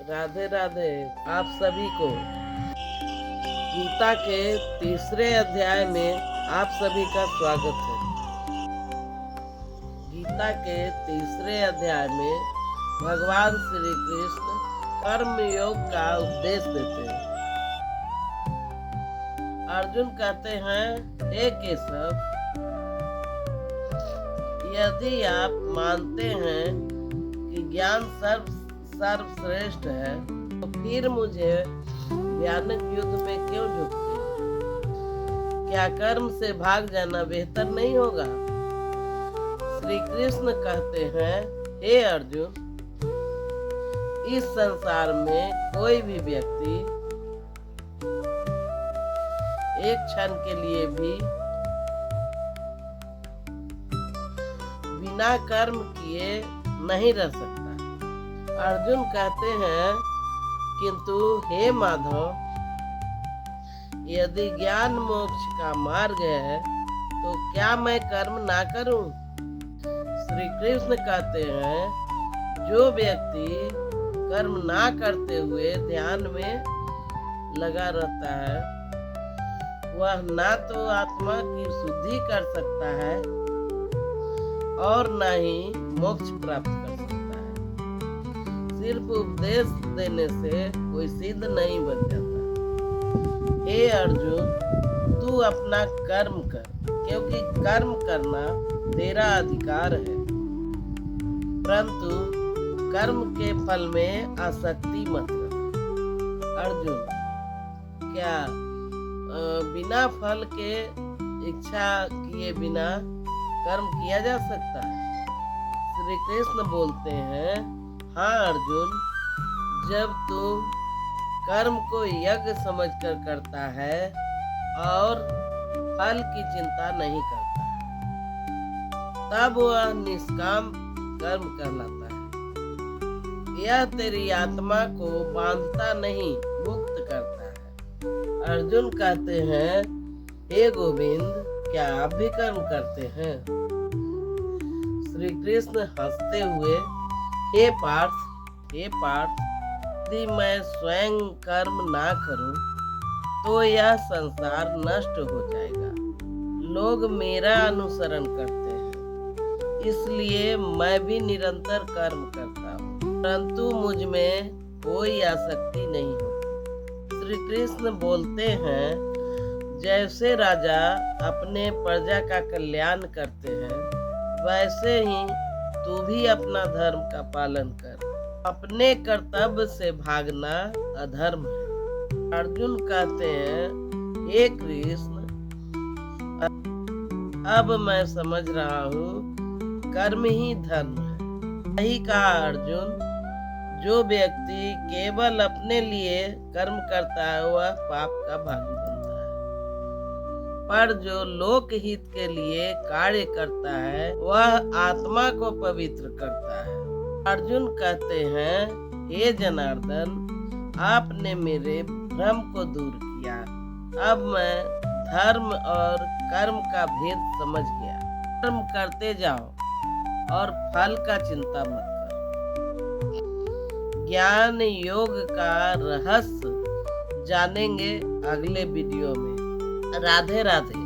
राधे राधे आप सभी को। गीता के तीसरे अध्याय में आप सभी का स्वागत है। गीता के तीसरे अध्याय में भगवान श्री कृष्ण कर्म योग का उपदेश देते हैं। अर्जुन कहते हैं, हे केशव, यदि आप मानते हैं कि ज्ञान सर्वश्रेष्ठ है, तो फिर मुझे भयानक युद्ध में क्यों झुकते हैं? क्या कर्म से भाग जाना बेहतर नहीं होगा? श्री कृष्ण कहते हैं, हे अर्जुन, इस संसार में कोई भी व्यक्ति एक क्षण के लिए भी बिना कर्म किए नहीं रह सकता। अर्जुन कहते हैं, किंतु हे माधव, यदि ज्ञान मोक्ष का मार्ग है तो क्या मैं कर्म ना करूं? श्री कृष्ण कहते हैं, जो व्यक्ति कर्म ना करते हुए ध्यान में लगा रहता है, वह ना तो आत्मा की शुद्धि कर सकता है और न ही मोक्ष प्राप्त कर सकता है। सिर्फ उपदेश देने से कोई सिद्ध नहीं बन जाता। हे अर्जुन, तू अपना कर्म कर, क्योंकि कर्म करना तेरा अधिकार है, परंतु कर्म के फल में आसक्ति मत रख। अर्जुन, क्या बिना फल के इच्छा किए बिना कर्म किया जा सकता है? श्री कृष्ण बोलते हैं, हाँ अर्जुन, जब तुम कर्म को यज्ञ समझकर करता है और फल की चिंता नहीं करता है, तब वह निष्काम कर्म कहलाता है। यह तेरी आत्मा को बांधता नहीं, मुक्त करता है। अर्जुन कहते हैं, हे गोविंद, क्या आप भी कर्म करते हैं? श्री कृष्ण हंसते हुए, हे पार्थ, यदि मैं स्वयं कर्म ना करूं तो यह संसार नष्ट हो जाएगा। लोग मेरा अनुसरण करते हैं, इसलिए मैं भी निरंतर कर्म करता हूँ, परंतु मुझ में कोई आसक्ति नहीं होती। श्री कृष्ण बोलते हैं, जैसे राजा अपने प्रजा का कल्याण करते हैं, वैसे ही तू भी अपना धर्म का पालन कर। अपने कर्तव्य से भागना अधर्म है। अर्जुन कहते हैं, हे कृष्ण, अब मैं समझ रहा हूँ, कर्म ही धर्म है। सही कहा अर्जुन, जो व्यक्ति केवल अपने लिए कर्म करता है वह पाप का भागी बनता है, पर जो लोक हित के लिए कार्य करता है वह आत्मा को पवित्र करता है। अर्जुन कहते हैं, हे जनार्दन, आपने मेरे भ्रम को दूर किया। अब मैं धर्म और कर्म का भेद समझ गया। कर्म करते जाओ और फल का चिंता मत करो। ज्ञान योग का रहस्य जानेंगे अगले वीडियो में। राधे राधे।